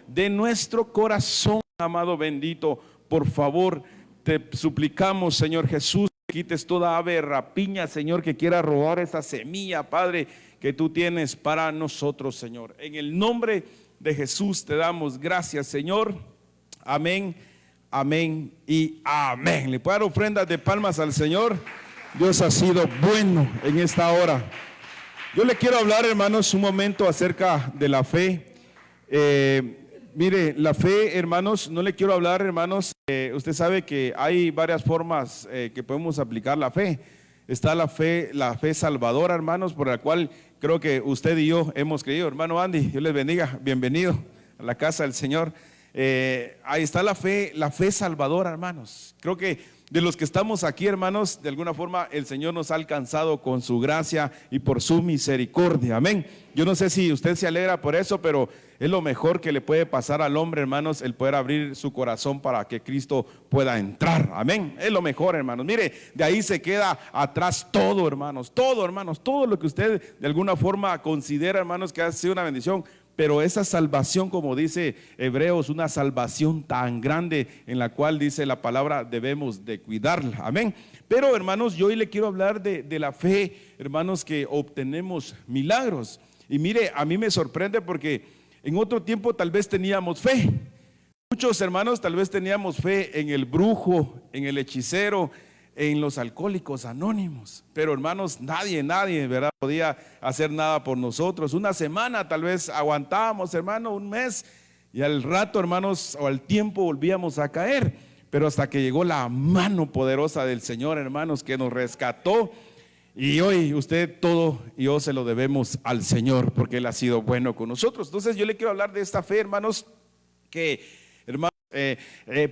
de nuestro corazón, amado bendito. Por favor, te suplicamos, Señor Jesús, que quites toda ave de rapiña, Señor, que quiera robar esa semilla, Padre, que tú tienes para nosotros, Señor. En el nombre de Jesús te damos gracias, Señor. Amén, amén y amén. Le puedo dar ofrendas de palmas al Señor. Dios ha sido bueno en esta hora. Yo le quiero hablar, hermanos, un momento acerca de la fe. Mire, la fe, hermanos, no le quiero hablar, hermanos. Usted sabe que hay varias formas que podemos aplicar la fe. Está la fe salvadora, hermanos, por la cual creo que usted y yo hemos creído. Hermano Andy, Dios les bendiga, bienvenido a la casa del Señor. Ahí está la fe salvadora, hermanos. Creo que de los que estamos aquí, hermanos, de alguna forma el Señor nos ha alcanzado con su gracia y por su misericordia, amén. Yo no sé si usted se alegra por eso, pero es lo mejor que le puede pasar al hombre, hermanos, el poder abrir su corazón para que Cristo pueda entrar, amén. Es lo mejor, hermanos. Mire, de ahí se queda atrás todo, hermanos, todo lo que usted de alguna forma considera, hermanos, que ha sido una bendición. Pero esa salvación, como dice Hebreos, una salvación tan grande en la cual dice la palabra debemos de cuidarla, amén. Pero, hermanos, yo hoy le quiero hablar de la fe, hermanos, que obtenemos milagros. Y mire, a mí me sorprende porque en otro tiempo tal vez teníamos fe. Muchos hermanos tal vez teníamos fe en el brujo, en el hechicero, en los alcohólicos anónimos, pero hermanos, nadie, ¿verdad?, podía hacer nada por nosotros. Una semana tal vez aguantábamos, hermano, un mes, y al rato, hermanos, o al tiempo volvíamos a caer, pero hasta que llegó la mano poderosa del Señor, hermanos, que nos rescató. Y hoy usted todo y yo se lo debemos al Señor, porque Él ha sido bueno con nosotros. Entonces yo le quiero hablar de esta fe, hermanos, que, hermanos,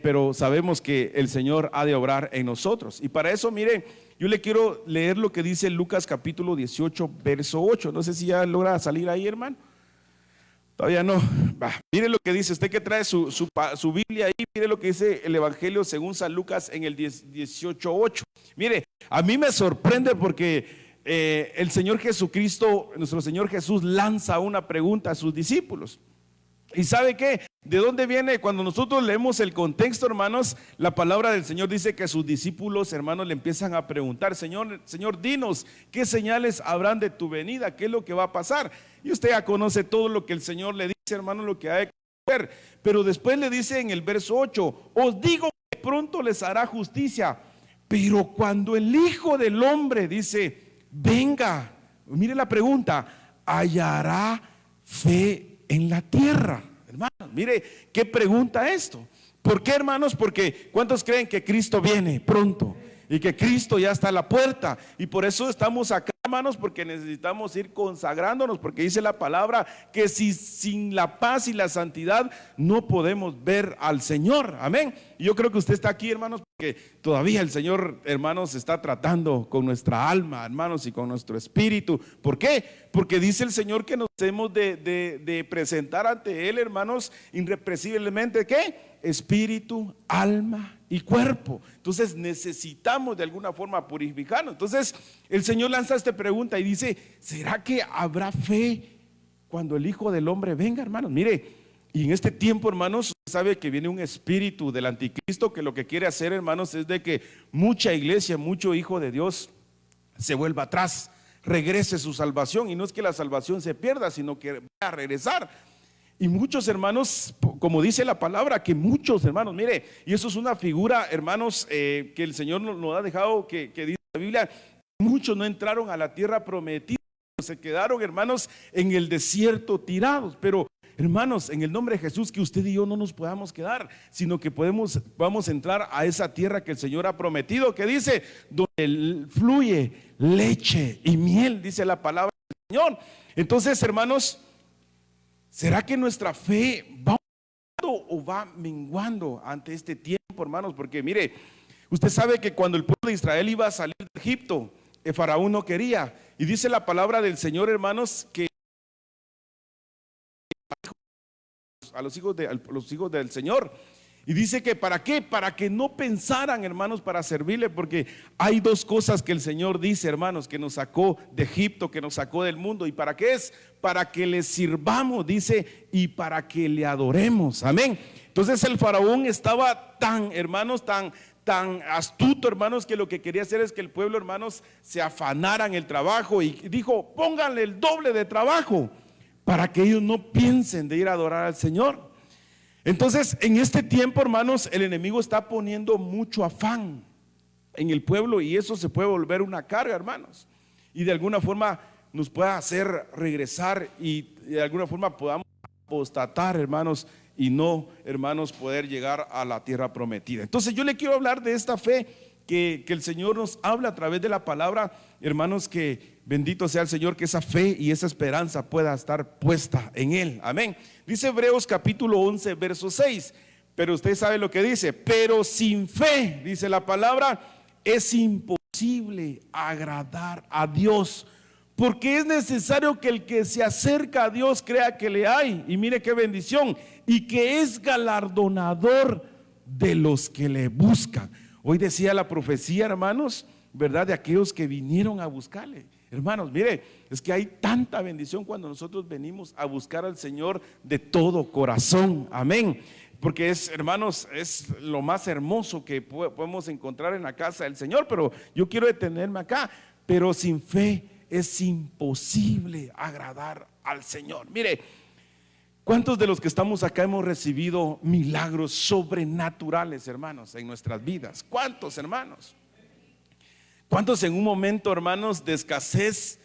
pero sabemos que el Señor ha de obrar en nosotros. Y para eso, mire, yo le quiero leer lo que dice Lucas capítulo 18, verso 8. No sé si ya logra salir ahí, hermano. Todavía no. Mire lo que dice, usted que trae su Biblia ahí, mire lo que dice el Evangelio según San Lucas en el 18, 8. Mire, a mí me sorprende porque el Señor Jesucristo, nuestro Señor Jesús, lanza una pregunta a sus discípulos. ¿Y sabe qué? ¿De dónde viene? Cuando nosotros leemos el contexto, hermanos, la palabra del Señor dice que sus discípulos, hermanos, le empiezan a preguntar: Señor, dinos, ¿qué señales habrán de tu venida? ¿Qué es lo que va a pasar? Y usted ya conoce todo lo que el Señor le dice, hermano, lo que hay que hacer. Pero después le dice en el verso 8: os digo que pronto les hará justicia, pero cuando el Hijo del Hombre, dice, venga, mire la pregunta, ¿hallará fe en la tierra? Hermanos, mire qué pregunta esto. ¿Por qué, hermanos? Porque ¿cuántos creen que Cristo viene pronto y que Cristo ya está a la puerta? Y por eso estamos acá, hermanos, porque necesitamos ir consagrándonos, porque dice la palabra que si sin la paz y la santidad no podemos ver al Señor, amén. Y yo creo que usted está aquí, hermanos, porque todavía el Señor, hermanos, está tratando con nuestra alma, hermanos, y con nuestro espíritu. ¿Por qué? Porque dice el Señor que nos hemos de presentar ante Él, hermanos, irrepresiblemente, ¿qué? Espíritu, alma y cuerpo. Entonces necesitamos de alguna forma purificarnos. Entonces el Señor lanza esta pregunta y dice: ¿será que habrá fe cuando el Hijo del Hombre venga, hermanos? Mire, y en este tiempo, hermanos, usted sabe que viene un espíritu del anticristo que lo que quiere hacer, hermanos, es de que mucha iglesia, mucho hijo de Dios se vuelva atrás, regrese su salvación. Y no es que la salvación se pierda, sino que va a regresar. Y muchos, hermanos, como dice la palabra, que muchos, hermanos, mire, y eso es una figura, hermanos, que el Señor nos ha dejado, que dice la Biblia, muchos no entraron a la tierra prometida, se quedaron, hermanos, en el desierto tirados. Pero, hermanos, en el nombre de Jesús, que usted y yo no nos podamos quedar, sino que vamos a entrar a esa tierra que el Señor ha prometido, que dice, donde fluye leche y miel, dice la palabra del Señor. Entonces, hermanos, ¿será que nuestra fe va aumentando o va menguando ante este tiempo, hermanos? Porque mire, usted sabe que cuando el pueblo de Israel iba a salir de Egipto, el faraón no quería. Y dice la palabra del Señor, hermanos, que a los hijos del Señor, Y dice que ¿para qué? Para que no pensaran, hermanos, para servirle, porque hay dos cosas que el Señor dice, hermanos, que nos sacó de Egipto, que nos sacó del mundo. ¿Y para qué es? Para que le sirvamos, dice, y para que le adoremos. Amén. Entonces el faraón estaba tan, hermanos, tan astuto, hermanos, que lo que quería hacer es que el pueblo, hermanos, se afanara en el trabajo, y dijo: pónganle el doble de trabajo para que ellos no piensen de ir a adorar al Señor. Entonces, en este tiempo, hermanos, el enemigo está poniendo mucho afán en el pueblo, y eso se puede volver una carga, hermanos, y de alguna forma nos puede hacer regresar, y de alguna forma podamos apostatar, hermanos, y no, hermanos, poder llegar a la tierra prometida. Entonces yo le quiero hablar de esta fe que el Señor nos habla a través de la palabra, hermanos, que bendito sea el Señor, que esa fe y esa esperanza pueda estar puesta en Él. Amén. Dice Hebreos capítulo 11 verso 6, pero usted sabe lo que dice: pero sin fe, dice la palabra, es imposible agradar a Dios, porque es necesario que el que se acerca a Dios crea que le hay, y mire qué bendición, y que es galardonador de los que le buscan. Hoy decía la profecía, hermanos, ¿verdad?, de aquellos que vinieron a buscarle. Hermanos, mire, es que hay tanta bendición cuando nosotros venimos a buscar al Señor de todo corazón. Amén. Porque es, hermanos, es lo más hermoso que podemos encontrar en la casa del Señor. Pero yo quiero detenerme acá. Pero sin fe es imposible agradar al Señor. Mire, ¿cuántos de los que estamos acá hemos recibido milagros sobrenaturales, hermanos, en nuestras vidas? ¿Cuántos, hermanos? ¿Cuántos en un momento, hermanos, de escasez,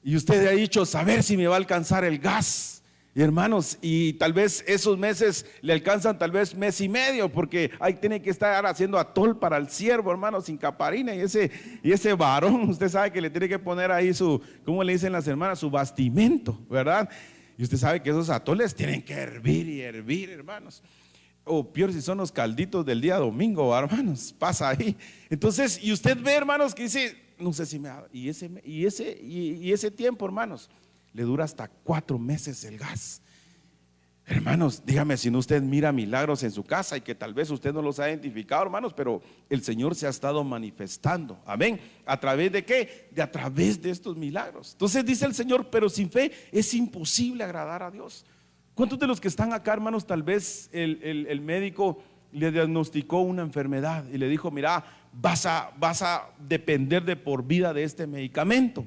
y usted ha dicho: saber si me va a alcanzar el gas? Y hermanos, y tal vez esos meses le alcanzan, tal vez mes y medio, porque ahí tiene que estar haciendo atol para el siervo, hermanos, sin caparina, y ese varón, usted sabe que le tiene que poner ahí su, ¿cómo le dicen las hermanas? Su bastimento, ¿verdad? Y usted sabe que esos atoles tienen que hervir y hervir, hermanos. O peor si son los calditos del día domingo, hermanos, pasa ahí. Entonces, y usted ve, hermanos, que dice: no sé si me da. Y ese tiempo, hermanos, le dura hasta 4 meses el gas. Hermanos, dígame si no usted mira milagros en su casa, y que tal vez usted no los ha identificado, hermanos, pero el Señor se ha estado manifestando. Amén. ¿A través de qué? A través de estos milagros. Entonces dice el Señor: pero sin fe es imposible agradar a Dios. ¿Cuántos de los que están acá, hermanos, tal vez el médico le diagnosticó una enfermedad y le dijo: mira, vas a depender de por vida de este medicamento?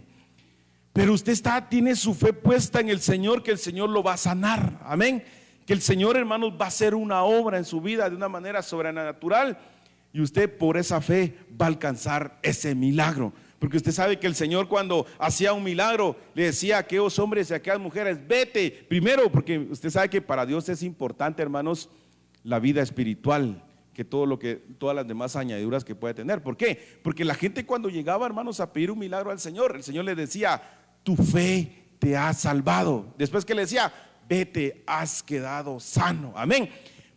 Pero usted tiene su fe puesta en el Señor, que el Señor lo va a sanar. Amén. Que el Señor, hermanos, va a hacer una obra en su vida de una manera sobrenatural, y usted por esa fe va a alcanzar ese milagro. Porque usted sabe que el Señor, cuando hacía un milagro, le decía a aquellos hombres y a aquellas mujeres: vete primero, porque usted sabe que para Dios es importante, hermanos, la vida espiritual, que todas las demás añadiduras que puede tener. ¿Por qué? Porque la gente, cuando llegaba, hermanos, a pedir un milagro al Señor, el Señor le decía: tu fe te ha salvado. Después que le decía: vete, has quedado sano. Amén.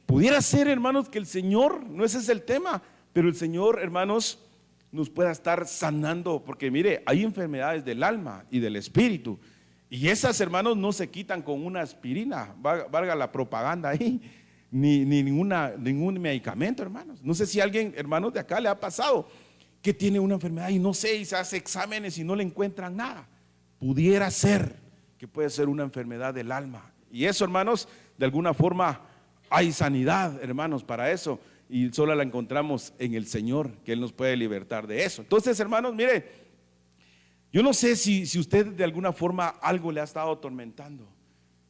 Pudiera ser, hermanos, que el Señor, no ese es el tema, pero el Señor, hermanos, nos pueda estar sanando, porque mire, hay enfermedades del alma y del espíritu, y esas, hermanos, no se quitan con una aspirina, valga la propaganda ahí, ni ningún medicamento, hermanos. No sé si a alguien, hermanos, de acá le ha pasado que tiene una enfermedad y no sé, y se hace exámenes y no le encuentran nada. Pudiera ser que puede ser una enfermedad del alma, y eso, hermanos, de alguna forma hay sanidad, hermanos, para eso. Y solo la encontramos en el Señor, que Él nos puede libertar de eso. Entonces, hermanos, mire, yo no sé si usted de alguna forma algo le ha estado atormentando,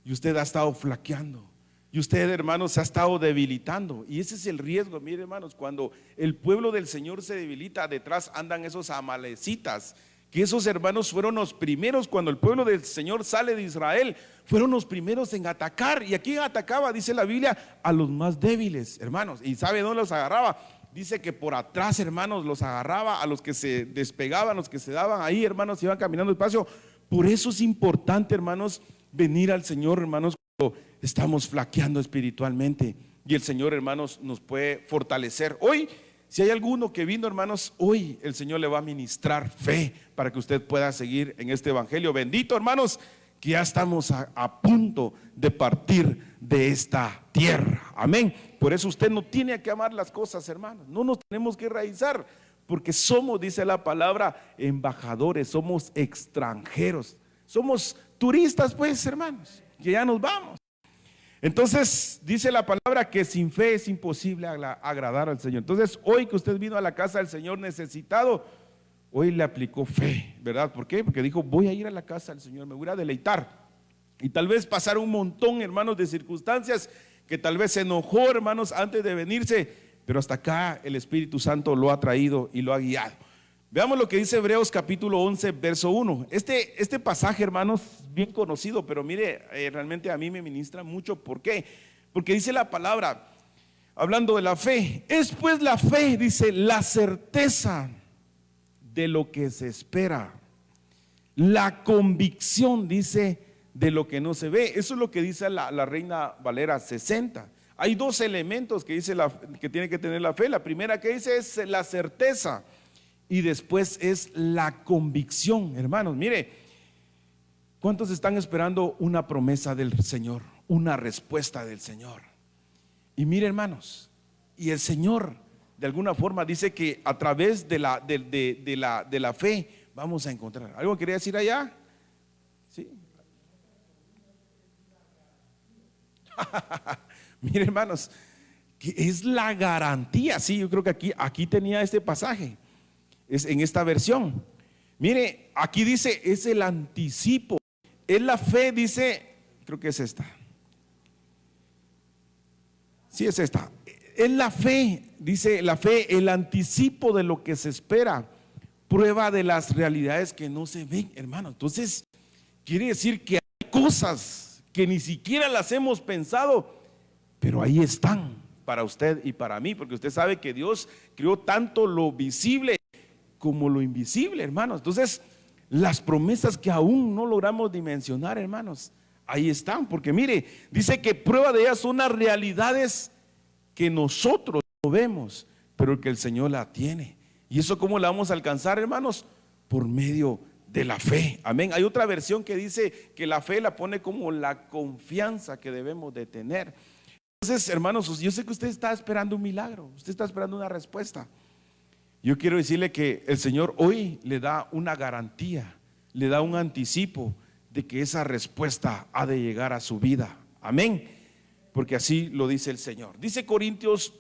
y usted ha estado flaqueando, y usted, hermanos, se ha estado debilitando. Y ese es el riesgo, mire, hermanos, cuando el pueblo del Señor se debilita, detrás andan esos amalecitas, que esos, hermanos, fueron los primeros. Cuando el pueblo del Señor sale de Israel, fueron los primeros en atacar. ¿Y a quién atacaba? Dice la Biblia: a los más débiles, hermanos. ¿Y sabe dónde los agarraba? Dice que por atrás, hermanos, los agarraba, a los que se despegaban, los que se daban ahí, hermanos, iban caminando despacio. Por eso es importante, hermanos, venir al Señor, hermanos, cuando estamos flaqueando espiritualmente, y el Señor, hermanos, nos puede fortalecer. Hoy, si hay alguno que vino, hermanos, hoy el Señor le va a ministrar fe para que usted pueda seguir en este evangelio bendito, hermanos, que ya estamos a punto de partir de esta tierra. Amén. Por eso usted no tiene que amar las cosas, hermanos. No nos tenemos que enraizar, porque somos, dice la palabra, embajadores, somos extranjeros, somos turistas, pues, hermanos, que ya nos vamos. Entonces dice la palabra que sin fe es imposible agradar al Señor. Entonces hoy que usted vino a la casa del Señor necesitado, hoy le aplicó fe, ¿verdad? ¿Por qué? Porque dijo, voy a ir a la casa del Señor, me voy a deleitar. Y tal vez pasar un montón, hermanos, de circunstancias, que tal vez se enojó, hermanos, antes de venirse, pero hasta acá el Espíritu Santo lo ha traído y lo ha guiado. Veamos lo que dice Hebreos capítulo 11, verso 1. Este pasaje, hermanos, bien conocido, pero mire, realmente a mí me ministra mucho. ¿Por qué? Porque dice la palabra, hablando de la fe, es pues la fe, dice, la certeza de lo que se espera, la convicción, dice, de lo que no se ve. Eso es lo que dice la Reina Valera 60. Hay dos elementos que dice que tiene que tener la fe. La primera que dice es la certeza, y después es la convicción. Hermanos, mire, ¿cuántos están esperando una promesa del Señor, una respuesta del Señor? Y mire, hermanos, y el Señor de alguna forma dice que a través de la fe vamos a encontrar. ¿Algo quería decir allá? Sí. Mire, hermanos, que es la garantía. Sí, yo creo que aquí tenía este pasaje. Es en esta versión. Mire, aquí dice, es el anticipo. Es la fe, dice, creo que es esta. Sí, es esta. Es la fe, dice la fe, el anticipo de lo que se espera, prueba de las realidades que no se ven, hermano. Entonces, quiere decir que hay cosas que ni siquiera las hemos pensado, pero ahí están para usted y para mí, porque usted sabe que Dios creó tanto lo visible como lo invisible, hermanos. Entonces, las promesas que aún no logramos dimensionar, hermanos, ahí están, porque mire, dice que prueba de ellas son las realidades que nosotros no vemos, pero que el Señor la tiene. ¿Y eso cómo la vamos a alcanzar, hermanos? Por medio de la fe. Amén. Hay otra versión que dice que la fe la pone como la confianza que debemos de tener. Entonces, hermanos, yo sé que usted está esperando un milagro, usted está esperando una respuesta. Yo quiero decirle que el Señor hoy le da una garantía, le da un anticipo de que esa respuesta ha de llegar a su vida. Amén. Porque así lo dice el Señor. Dice Corintios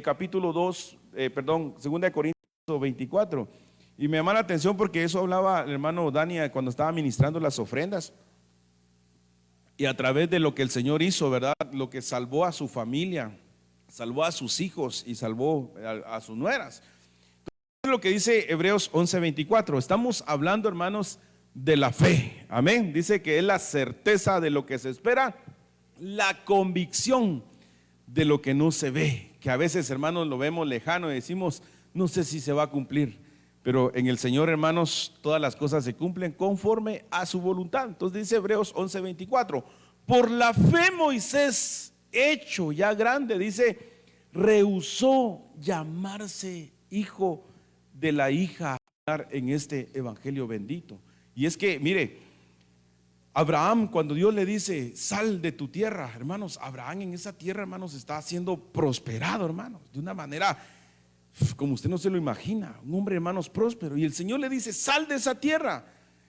capítulo 2, 2 Corintios 24. Y me llama la atención porque eso hablaba el hermano Dania cuando estaba ministrando las ofrendas. Y a través de lo que el Señor hizo, ¿verdad? Lo que salvó a su familia, salvó a sus hijos y salvó a sus nueras. Lo que dice Hebreos 11:24, estamos hablando, hermanos, de la fe. Amén. Dice que es la certeza de lo que se espera, la convicción de lo que no se ve, que a veces, hermanos, lo vemos lejano y decimos, no sé si se va a cumplir, pero en el Señor, hermanos, todas las cosas se cumplen conforme a su voluntad. Entonces dice Hebreos 11:24, por la fe Moisés, hecho ya grande, dice, rehusó llamarse hijo de la hija en este evangelio bendito. Y es que, mire, Abraham, cuando Dios le dice, sal de tu tierra, hermanos, Abraham en esa tierra, hermanos, está siendo prosperado, hermanos, de una manera como usted no se lo imagina, un hombre, hermanos, próspero. Y el Señor le dice, sal de esa tierra.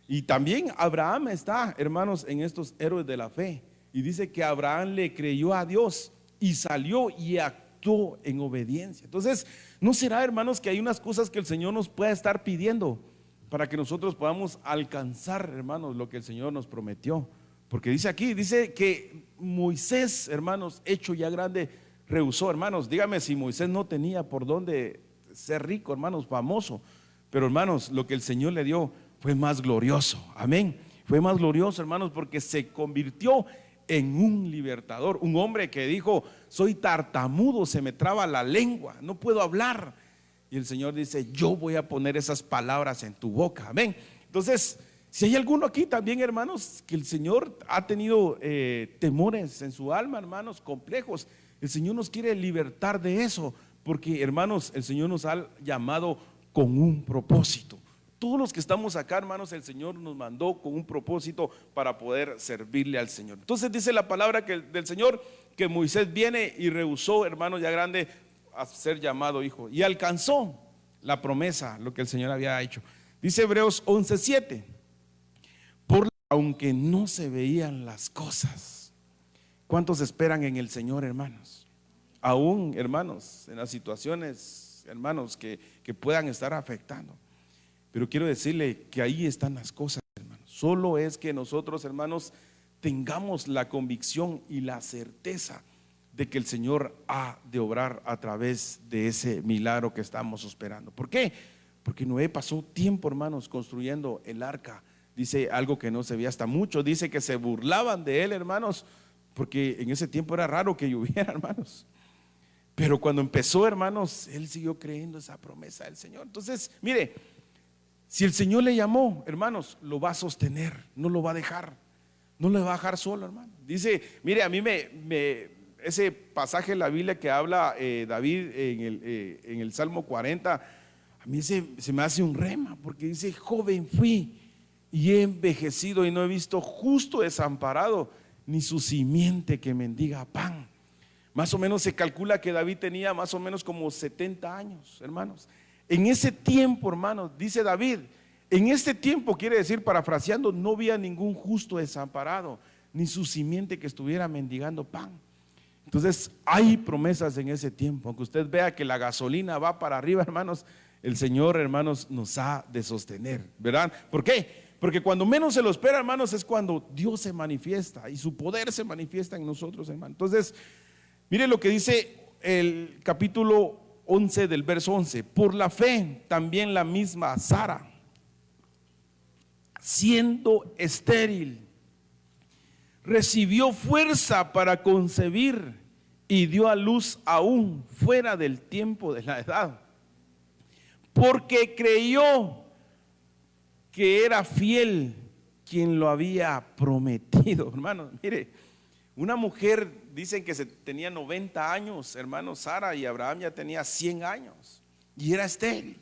Y también Abraham está, hermanos, en estos héroes de la fe. Y dice que Abraham le creyó a Dios y salió y actuó en obediencia. Entonces, ¿no será, hermanos, que hay unas cosas que el Señor nos pueda estar pidiendo para que nosotros podamos alcanzar, hermanos, lo que el Señor nos prometió? Porque dice aquí, dice que Moisés, hermanos, hecho ya grande, rehusó. Hermanos, dígame si Moisés no tenía por dónde ser rico, hermanos, famoso. Pero, hermanos, lo que el Señor le dio fue más glorioso. Amén. Fue más glorioso, hermanos, porque se convirtió en un libertador. Un hombre que dijo, soy tartamudo, se me traba la lengua, no puedo hablar. Y el Señor dice, yo voy a poner esas palabras en tu boca. Amén. Entonces, si hay alguno aquí también, hermanos, que el Señor ha tenido temores en su alma, hermanos, complejos, el Señor nos quiere libertar de eso, porque, hermanos, el Señor nos ha llamado con un propósito. Todos los que estamos acá, hermanos, el Señor nos mandó con un propósito para poder servirle al Señor. Entonces dice la palabra del Señor que Moisés viene y rehusó, hermanos, ya grande, a ser llamado hijo, y alcanzó la promesa, lo que el Señor había hecho. Dice Hebreos 11:7, aunque no se veían las cosas. ¿Cuántos esperan en el Señor, hermanos? Aún, hermanos, en las situaciones, hermanos, que puedan estar afectando. Pero quiero decirle que ahí están las cosas, hermanos. Solo es que nosotros, hermanos, tengamos la convicción y la certeza de que el Señor ha de obrar a través de ese milagro que estamos esperando. ¿Por qué? Porque Noé pasó tiempo, hermanos, construyendo el arca. Dice algo que no se veía hasta mucho. Dice que se burlaban de él, hermanos, porque en ese tiempo era raro que lloviera, hermanos. Pero cuando empezó, hermanos, él siguió creyendo esa promesa del Señor. Entonces, mire, si el Señor le llamó, hermanos, lo va a sostener, no lo va a dejar, no le va a dejar solo, hermano. Dice, mire, a mí ese pasaje de la Biblia que habla David en el Salmo 40, a mí se me hace un rema, porque dice, joven fui y he envejecido y no he visto justo desamparado, ni su simiente que mendiga pan. Más o menos se calcula que David tenía más o menos como 70 años, hermanos. En ese tiempo, hermanos, dice David, en este tiempo, quiere decir, parafraseando, no había ningún justo desamparado, ni su simiente que estuviera mendigando pan. Entonces hay promesas en ese tiempo. Aunque usted vea que la gasolina va para arriba, hermanos, el Señor, hermanos, nos ha de sostener, ¿verdad? ¿Por qué? Porque cuando menos se lo espera, hermanos, es cuando Dios se manifiesta y su poder se manifiesta en nosotros, hermanos. Entonces, mire lo que dice el capítulo 11 del verso 11. Por la fe también la misma Sara, siendo estéril, recibió fuerza para concebir y dio a luz aún fuera del tiempo de la edad, porque creyó que era fiel quien lo había prometido. Hermanos, mire, una mujer, dicen que tenía 90 años, hermanos, Sara, y Abraham ya tenía 100 años y era estéril.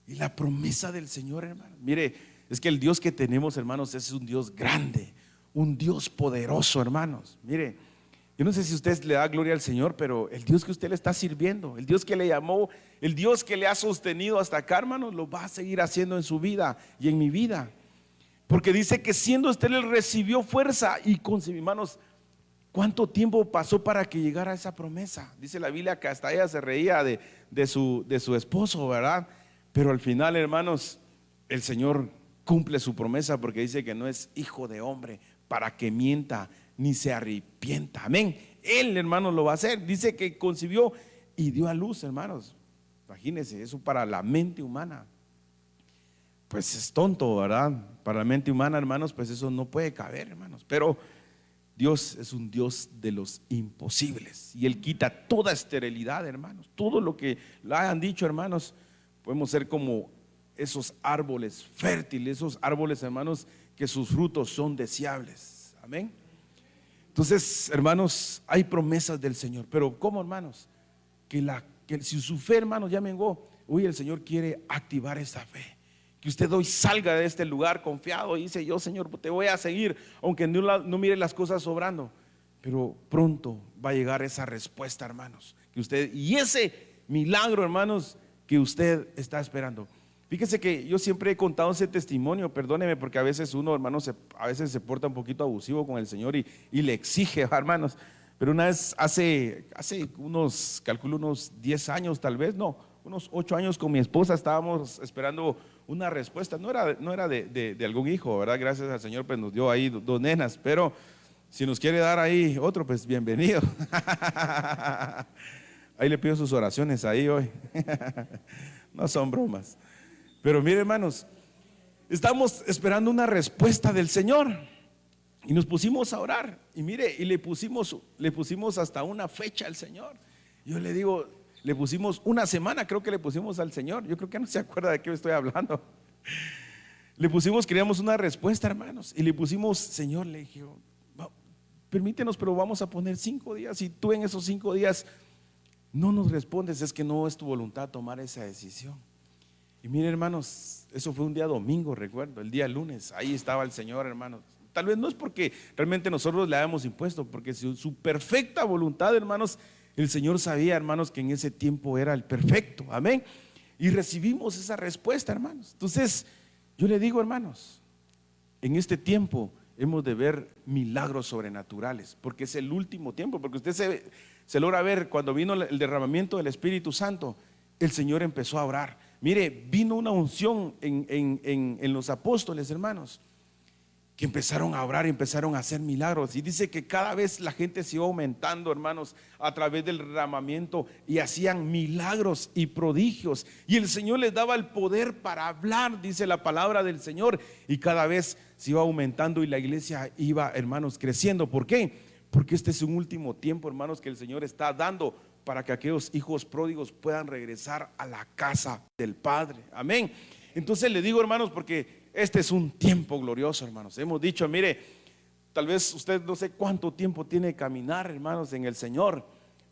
Y la promesa del Señor, hermano, mire, es que el Dios que tenemos, hermanos, es un Dios grande, un Dios poderoso, hermanos. Mire, yo no sé si usted le da gloria al Señor, pero el Dios que usted le está sirviendo, el Dios que le llamó, el Dios que le ha sostenido hasta acá, hermanos, lo va a seguir haciendo en su vida y en mi vida. Porque dice que siendo estéril recibió fuerza y concibió. Hermanos, ¿cuánto tiempo pasó para que llegara esa promesa? Dice la Biblia que hasta ella se reía de su esposo, ¿verdad? Pero al final, hermanos, el Señor cumple su promesa, porque dice que no es hijo de hombre para que mienta ni se arrepienta. Amén. Él, hermanos, lo va a hacer. Dice que concibió y dio a luz, hermanos. Imagínense, eso para la mente humana pues es tonto, ¿verdad? Para la mente humana, hermanos, pues eso no puede caber, hermanos. Pero Dios es un Dios de los imposibles y Él quita toda esterilidad, hermanos. Todo lo que le hayan dicho, hermanos, podemos ser como esos árboles fértiles, esos árboles, hermanos, que sus frutos son deseables. Amén. Entonces, hermanos, hay promesas del Señor. Pero ¿cómo, hermanos? Que si su fe, hermanos, ya mengó, hoy el Señor quiere activar esa fe. Que usted hoy salga de este lugar confiado y dice: yo, Señor, te voy a seguir, aunque no mire las cosas sobrando. Pero pronto va a llegar esa respuesta, hermanos, que usted, y ese milagro, hermanos, que usted está esperando. Fíjese que yo siempre he contado ese testimonio, perdóneme, porque a veces uno, hermanos, a veces se porta un poquito abusivo con el Señor y le exige, hermanos. Pero una vez hace unos, calculo unos 10 años tal vez, no, unos 8 años, con mi esposa estábamos esperando una respuesta. No era de algún hijo, ¿verdad? Gracias al Señor, pues nos dio ahí dos nenas, pero si nos quiere dar ahí otro, pues bienvenido. Ahí le pido sus oraciones ahí hoy. No son bromas. Pero mire, hermanos, estamos esperando una respuesta del Señor y nos pusimos a orar. Y mire, y le pusimos hasta una fecha al Señor. Yo le digo, le pusimos una semana, creo que le pusimos al Señor. Yo creo que no se acuerda de qué estoy hablando. Le pusimos, queríamos una respuesta, hermanos, y le pusimos: Señor, le dije, permítenos, pero vamos a poner 5 días. Y tú en esos 5 días no nos respondes, es que no es tu voluntad tomar esa decisión. Y miren, hermanos, eso fue un día domingo, recuerdo, el día lunes, ahí estaba el Señor, hermanos. Tal vez no es porque realmente nosotros le hayamos impuesto, porque su perfecta voluntad, hermanos, el Señor sabía, hermanos, que en ese tiempo era el perfecto, amén. Y recibimos esa respuesta, hermanos. Entonces, yo le digo, hermanos, en este tiempo hemos de ver milagros sobrenaturales, porque es el último tiempo, porque usted se logra ver cuando vino el derramamiento del Espíritu Santo, el Señor empezó a orar. Mire, vino una unción en los apóstoles, hermanos, que empezaron a orar y empezaron a hacer milagros. Y dice que cada vez la gente se iba aumentando, hermanos, a través del derramamiento, y hacían milagros y prodigios. Y el Señor les daba el poder para hablar, dice la palabra del Señor. Y cada vez se iba aumentando y la iglesia iba, hermanos, creciendo. ¿Por qué? Porque este es un último tiempo, hermanos, que el Señor está dando para que aquellos hijos pródigos puedan regresar a la casa del Padre. Amén. Entonces le digo, hermanos, porque este es un tiempo glorioso, hermanos. Hemos dicho, mire, tal vez usted no sé cuánto tiempo tiene que caminar, hermanos, en el Señor,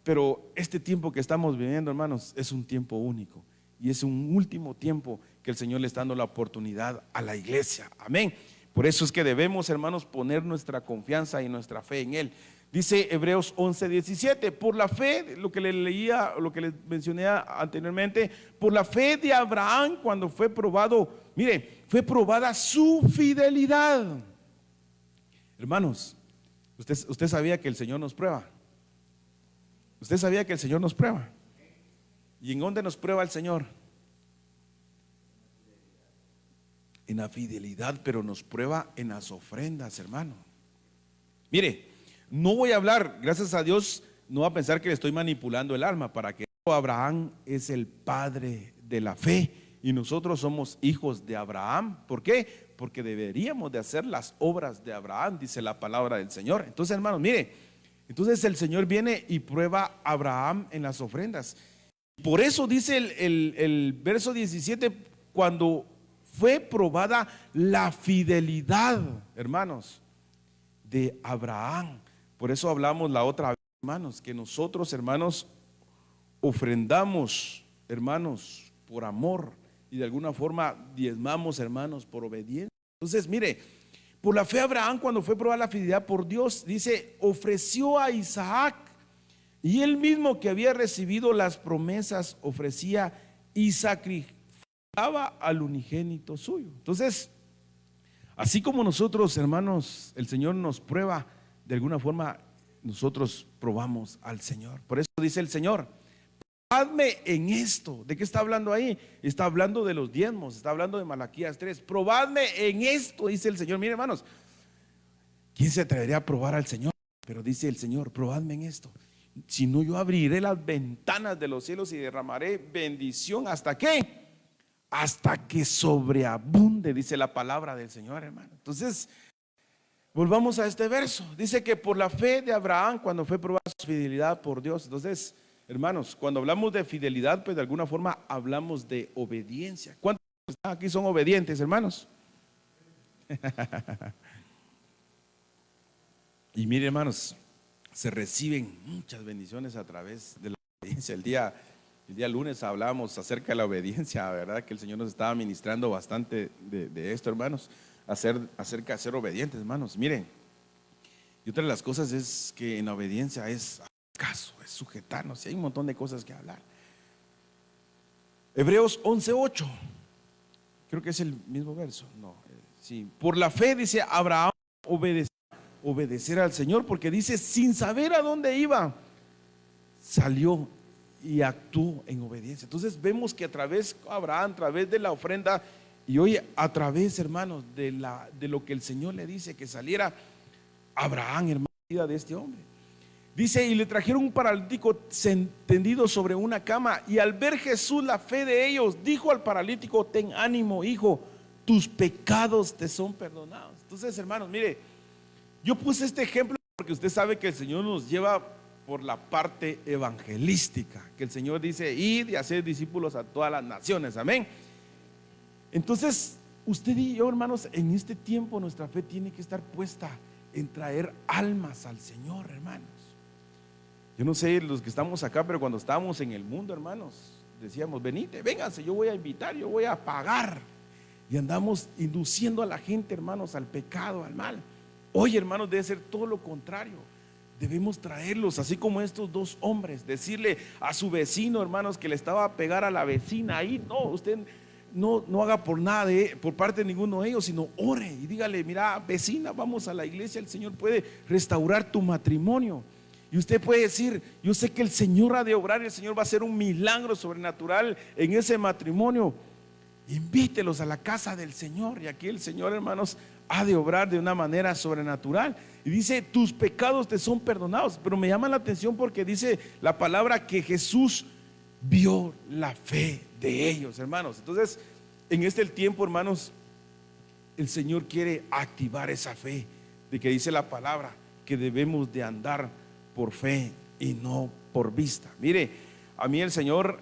pero este tiempo que estamos viviendo, hermanos, es un tiempo único y es un último tiempo que el Señor le está dando la oportunidad a la iglesia. Amén. Por eso es que debemos, hermanos, poner nuestra confianza y nuestra fe en Él. Dice Hebreos 11:17, por la fe, lo que le leía, lo que les mencioné anteriormente, por la fe de Abraham cuando fue probado, mire, fue probada su fidelidad. Hermanos, usted sabía que el Señor nos prueba. Usted sabía que el Señor nos prueba. ¿Y en dónde nos prueba el Señor? En la fidelidad, pero nos prueba en las ofrendas, hermano. Mire, no voy a hablar, gracias a Dios, no va a pensar que le estoy manipulando el alma, para que Abraham es el padre de la fe y nosotros somos hijos de Abraham. ¿Por qué? Porque deberíamos de hacer las obras de Abraham, dice la palabra del Señor. Entonces, hermanos, mire, entonces el Señor viene y prueba a Abraham en las ofrendas. Por eso dice el verso 17, cuando fue probada la fidelidad, hermanos, de Abraham. Por eso hablamos la otra vez, hermanos, que nosotros, hermanos, ofrendamos, hermanos, por amor, y de alguna forma diezmamos, hermanos, por obediencia. Entonces, mire, por la fe Abraham, cuando fue probada la fidelidad por Dios, dice, ofreció a Isaac, y él mismo que había recibido las promesas ofrecía y sacrificaba al unigénito suyo. Entonces, así como nosotros, hermanos, el Señor nos prueba, de alguna forma nosotros probamos al Señor. Por eso dice el Señor, probadme en esto. ¿De qué está hablando ahí? Está hablando de los diezmos, está hablando de Malaquías 3. Probadme en esto, dice el Señor. Mire, hermanos, ¿quién se atrevería a probar al Señor? Pero dice el Señor, probadme en esto. Si no, yo abriré las ventanas de los cielos y derramaré bendición. ¿Hasta qué? Hasta que sobreabunde, dice la palabra del Señor, hermano. Entonces, volvamos a este verso. Dice que por la fe de Abraham, cuando fue probada su fidelidad por Dios. Entonces, hermanos, cuando hablamos de fidelidad, pues de alguna forma hablamos de obediencia. ¿Cuántos aquí son obedientes, hermanos? Y mire, hermanos, se reciben muchas bendiciones a través de la obediencia. El día lunes hablábamos acerca de la obediencia, ¿verdad? Que el Señor nos estaba ministrando bastante de esto, hermanos, acerca de ser obedientes, hermanos. Miren, y otra de las cosas es que en la obediencia es caso, es sujetarnos, y hay un montón de cosas que hablar. Hebreos 11:8, creo que es el mismo verso, no, sí. Por la fe, dice Abraham, obedecer al Señor, porque dice, sin saber a dónde iba, salió y actuó en obediencia. Entonces vemos que a través de Abraham, a través de la ofrenda, y hoy a través, hermanos, de lo que el Señor le dice que saliera, Abraham, hermano, vida de este hombre. Dice, y le trajeron un paralítico tendido sobre una cama, y al ver Jesús la fe de ellos, dijo al paralítico, ten ánimo, hijo, tus pecados te son perdonados. Entonces, hermanos, mire, yo puse este ejemplo porque usted sabe que el Señor nos lleva por la parte evangelística, que el Señor dice, id y hacer discípulos a todas las naciones, amén. Entonces, usted y yo, hermanos, en este tiempo nuestra fe tiene que estar puesta en traer almas al Señor, hermanos. Yo no sé los que estamos acá, pero cuando estábamos en el mundo, hermanos, decíamos, venite, vénganse, yo voy a invitar, yo voy a pagar. Y andamos induciendo a la gente, hermanos, al pecado, al mal. Hoy, hermanos, debe ser todo lo contrario. Debemos traerlos, así como estos dos hombres, decirle a su vecino, hermanos, que le estaba a pegar a la vecina ahí. No, usted no haga por nada por parte de ninguno de ellos, sino ore y dígale, mira, vecina, vamos a la iglesia, el Señor puede restaurar tu matrimonio. Y usted puede decir, yo sé que el Señor ha de obrar, el Señor va a hacer un milagro sobrenatural en ese matrimonio. Invítelos a la casa del Señor. Y aquí el Señor, hermanos, ha de obrar de una manera sobrenatural. Y dice, tus pecados te son perdonados. Pero me llama la atención porque dice la palabra que Jesús vio la fe de ellos, hermanos. Entonces, en este tiempo, hermanos, el Señor quiere activar esa fe de que dice la palabra que debemos de andar por fe y no por vista. Mire, a mí el Señor,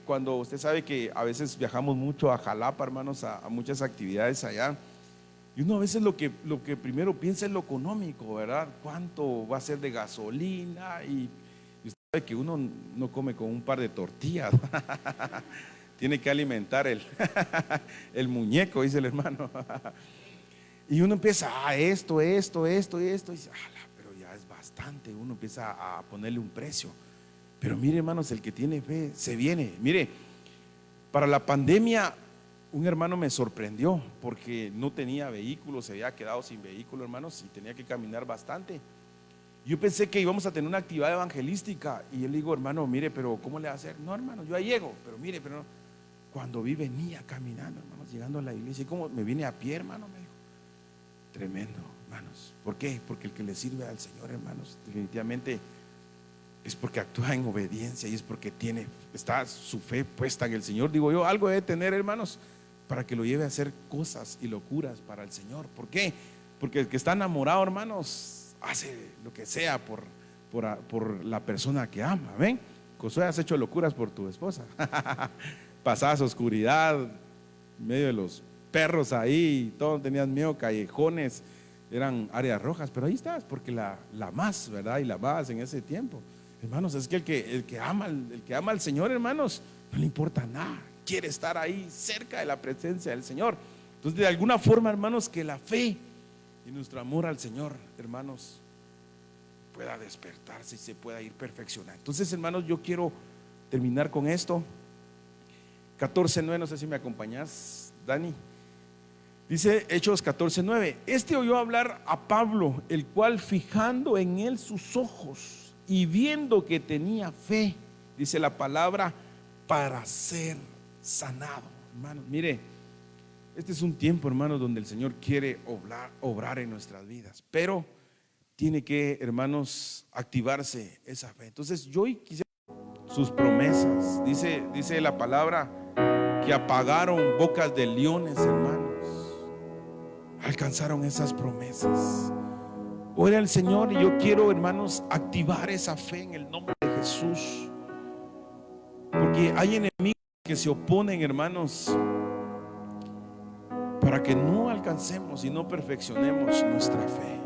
cuando usted sabe que a veces viajamos mucho a Jalapa, hermanos, a muchas actividades allá, y uno a veces lo que primero piensa es lo económico, ¿verdad? ¿Cuánto va a ser de gasolina? Y usted sabe que uno no come con un par de tortillas. Tiene que alimentar el muñeco, dice el hermano. Y uno empieza, esto, y dice, pero ya es bastante. Uno empieza a ponerle un precio. Pero mire, hermanos, el que tiene fe se viene. Mire, para la pandemia un hermano me sorprendió porque no tenía vehículo, se había quedado sin vehículo, hermanos, y tenía que caminar bastante. Yo pensé que íbamos a tener una actividad evangelística y yo le digo, hermano, mire, pero ¿cómo le va a hacer? No, hermano, yo ahí llego, pero mire, pero no. Cuando vi venía caminando, hermanos, llegando a la iglesia, y como me vine a pie, hermano, me dijo, tremendo, hermanos. ¿Por qué? Porque el que le sirve al Señor, hermanos, definitivamente es porque actúa en obediencia y es porque está su fe puesta en el Señor. Digo yo, algo debe tener, hermanos, para que lo lleve a hacer cosas y locuras para el Señor. ¿Por qué? Porque el que está enamorado, hermanos, hace lo que sea por la persona que ama. ¿Ven? Josué, has hecho locuras por tu esposa. Pasabas oscuridad, en medio de los perros ahí, todos tenían miedo, callejones, eran áreas rojas, pero ahí estás, porque la amas, ¿verdad? Y la amas en ese tiempo. Hermanos, es que el que ama al Señor, hermanos, no le importa nada, quiere estar ahí cerca de la presencia del Señor. Entonces, de alguna forma, hermanos, que la fe y nuestro amor al Señor, hermanos, pueda despertarse y se pueda ir perfeccionando. Entonces, hermanos, yo quiero terminar con esto. 14:9, no sé si me acompañas, Dani. Dice Hechos 14:9, este oyó hablar a Pablo, el cual fijando en él sus ojos y viendo que tenía fe, dice la palabra, para ser sanado. Hermanos, mire, este es un tiempo, hermanos, donde el Señor quiere obrar en nuestras vidas, pero tiene que, hermanos, activarse esa fe. Entonces yo quisiera sus promesas, dice la palabra que apagaron bocas de leones, hermanos, alcanzaron esas promesas. Ora al Señor y yo quiero, hermanos, activar esa fe en el nombre de Jesús, porque hay enemigos que se oponen, hermanos, para que no alcancemos y no perfeccionemos nuestra fe.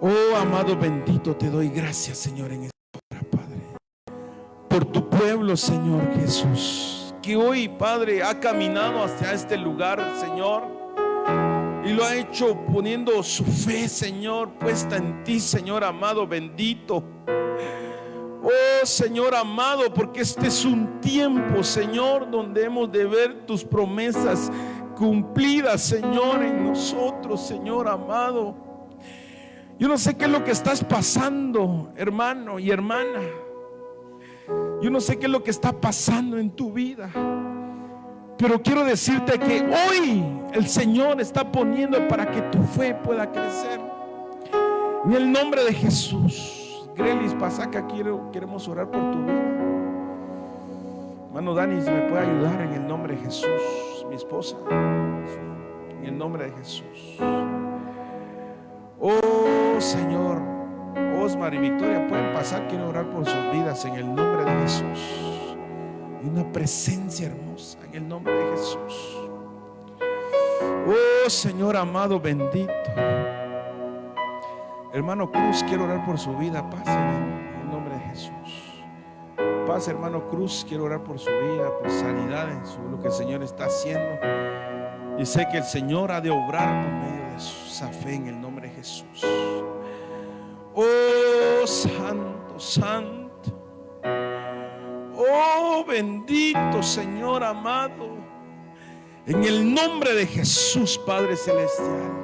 Oh, amado bendito, te doy gracias, Señor, en esta hora, Padre, por tu pueblo, Señor Jesús, que hoy, Padre, ha caminado hacia este lugar, Señor, y lo ha hecho poniendo su fe, Señor, puesta en ti, Señor amado, bendito. Oh, Señor amado, porque este es un tiempo, Señor, donde hemos de ver tus promesas cumplidas, Señor, en nosotros, Señor amado. Yo no sé qué es lo que estás pasando, hermano y hermana. Yo no sé qué es lo que está pasando en tu vida, pero quiero decirte que hoy el Señor está poniendo para que tu fe pueda crecer. En el nombre de Jesús. Grelis Pasaca, queremos orar por tu vida. Hermano Dani, si me puede ayudar en el nombre de Jesús. Mi esposa, en el nombre de Jesús. Oh Señor, Osmar y Victoria pueden pasar. Quiero orar por sus vidas en el nombre de Jesús. Y una presencia hermosa en el nombre de Jesús. Oh Señor amado, bendito. Hermano Cruz, quiero orar por su vida. Pasen en el nombre de Jesús. paz, hermano Cruz. Quiero orar por su vida, por sanidad en lo que el Señor está haciendo. Y sé que el Señor ha de obrar por medio de esa fe en el nombre de Jesús. Oh, santo, santo. Oh, bendito Señor amado. En el nombre de Jesús, Padre Celestial.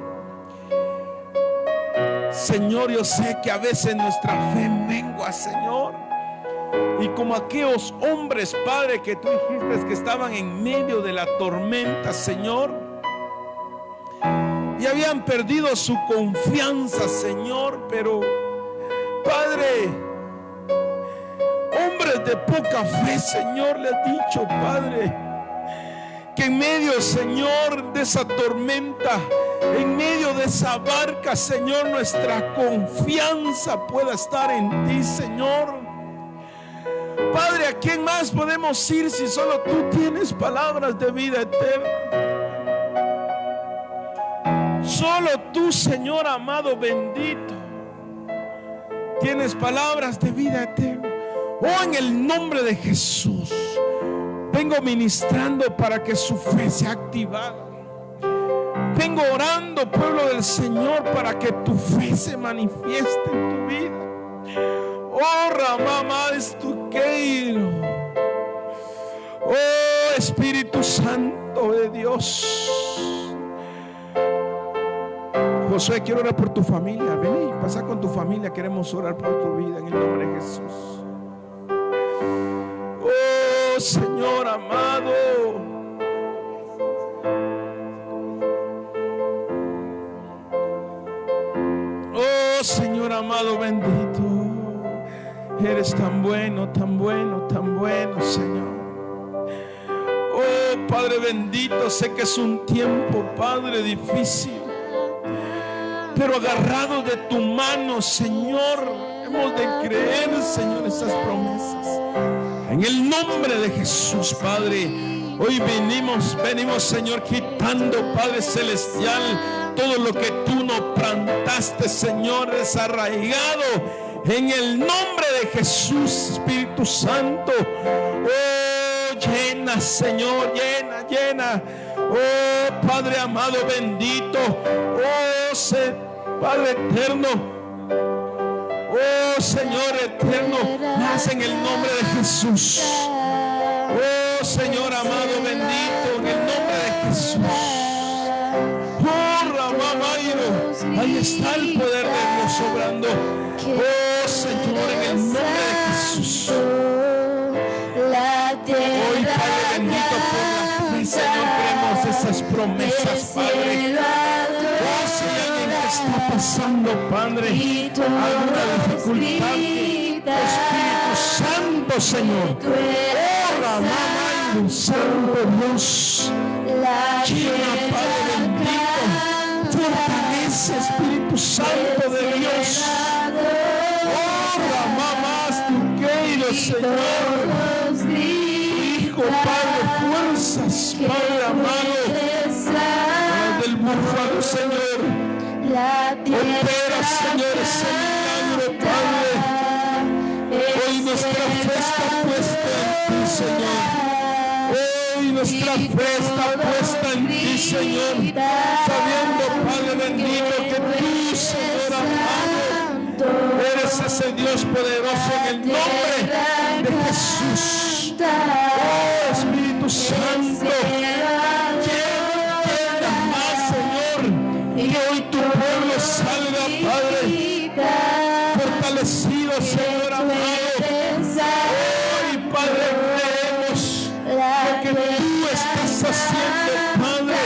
Señor, yo sé que a veces nuestra fe mengua, Señor. Y como aquellos hombres, Padre, que tú dijiste que estaban en medio de la tormenta, Señor, y habían perdido su confianza, Señor. Pero, Padre, hombres de poca fe, Señor, le has dicho, Padre, que en medio, Señor, de esa tormenta, en medio de esa barca, Señor, nuestra confianza pueda estar en ti, Señor. Padre, ¿a quién más podemos ir si solo tú tienes palabras de vida eterna? Solo tú, Señor amado, bendito, tienes palabras de vida eterna. Oh, en el nombre de Jesús, vengo ministrando para que su fe sea activada. Vengo orando, pueblo del Señor, para que tu fe se manifieste en tu vida. Oh, Ramama es tu queiro. Oh, Espíritu Santo de Dios. Josué, quiero orar por tu familia. Ven y pasa con tu familia. Queremos orar por tu vida en el nombre de Jesús. Oh, Señor amado. Oh, Señor amado, bendito. Eres tan bueno, tan bueno, tan bueno, Señor. Oh, Padre bendito, sé que es un tiempo, Padre, difícil, pero agarrado de tu mano, Señor, hemos de creer, Señor, esas promesas. En el nombre de Jesús, Padre, hoy venimos, Señor, quitando, Padre Celestial, todo lo que tú no plantaste, Señor, desarraigado. En el nombre de Jesús, Espíritu Santo. Oh, llena, Señor, llena, llena. Oh, Padre amado, bendito. Oh, Padre eterno. Oh, Señor eterno, más en el nombre de Jesús. Oh, Señor amado, bendito, en el nombre de Jesús. Oh, Ramamairo, ahí está el poder de Dios obrando. Oh, Señor, en el nombre de Jesús. Hoy, Padre bendito, por la fe, Señor, creemos esas promesas, Padre. Oh, si hay alguien que está pasando, Padre, alguna dificultad, Espíritu Santo, Señor. Oh, Ramamairo, Santo Dios. Llena, Padre bendito. Fortalece, Espíritu Santo de Dios. Señor, tu Hijo, Padre, fuerzas, Padre amado, del búfalo, Señor, opera, Señor, ese milagro, Padre. Hoy nuestra fe está puesta en ti, Señor. Hoy nuestra fe está puesta en ti, Señor, sabiendo, Padre bendito, que tú, Señor amado, eres ese Dios poderoso en el nombre de Jesús. Oh, Espíritu Santo, llena más, Señor, y hoy tu pueblo salga, Padre, fortalecido, Señor amado. Hoy, Padre, creemos lo que tú estás haciendo, Padre,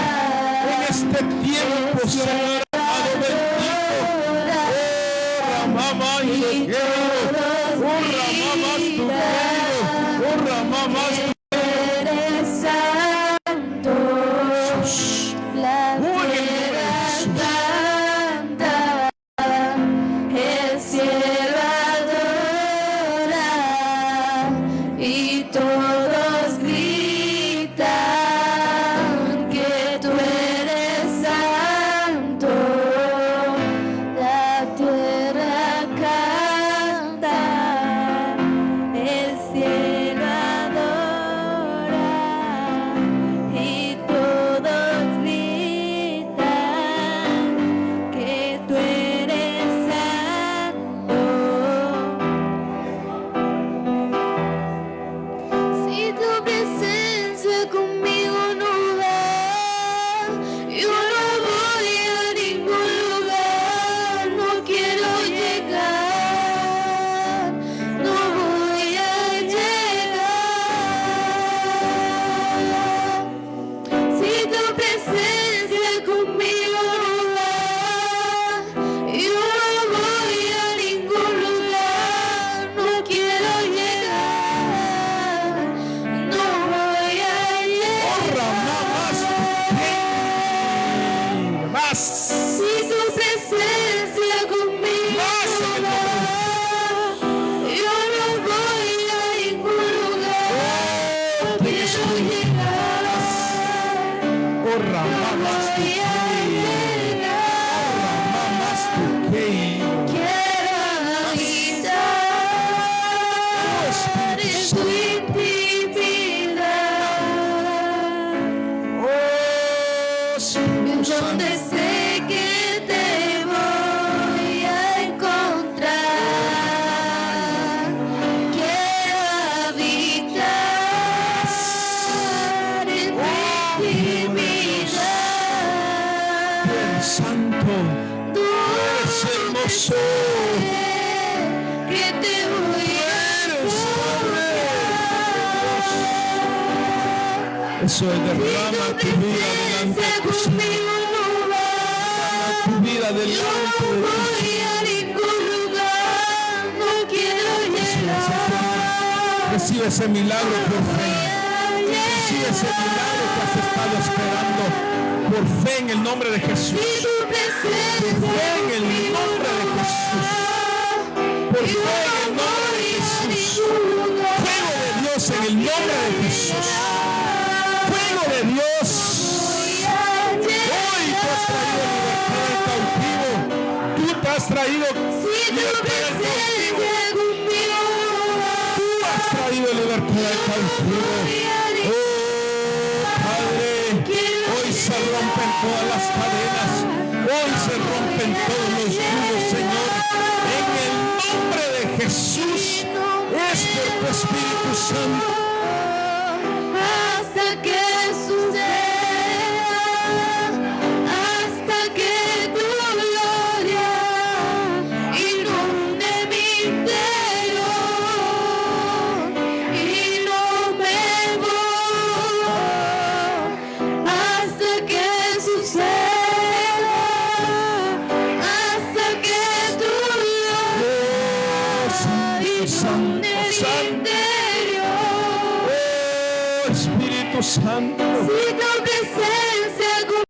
en este tiempo, Señor amado, bendito. Oh, Ramama y lo quiero. Oh, Ramama, tu quiero. Oh, Ramama, tu cielo Eso es, derrama tu vida delante de tu Señor. Tu vida delante de ti. Recibe ese milagro por fe. Recibe ese milagro que has estado esperando por fe en el nombre de Jesús. Por fe en el nombre de Jesús. Por fe en el nombre de Jesús. Fuego de Dios en el nombre de Jesús. Fuego de Dios. Hoy tú has traído libertad al cautivo. Tú te has traído libertad al cautivo. Tú has traído libertad al cautivo. Hoy se rompen todas las cadenas, hoy se rompen todos los yugos, Señor, en el nombre de Jesús. Es por tu Espíritu Santo. Hasta que suceda, hasta que tu gloria inunde mi interior y no me voy. Hasta que suceda, hasta que tu gloria inunde mi interior. Espíritu Santo.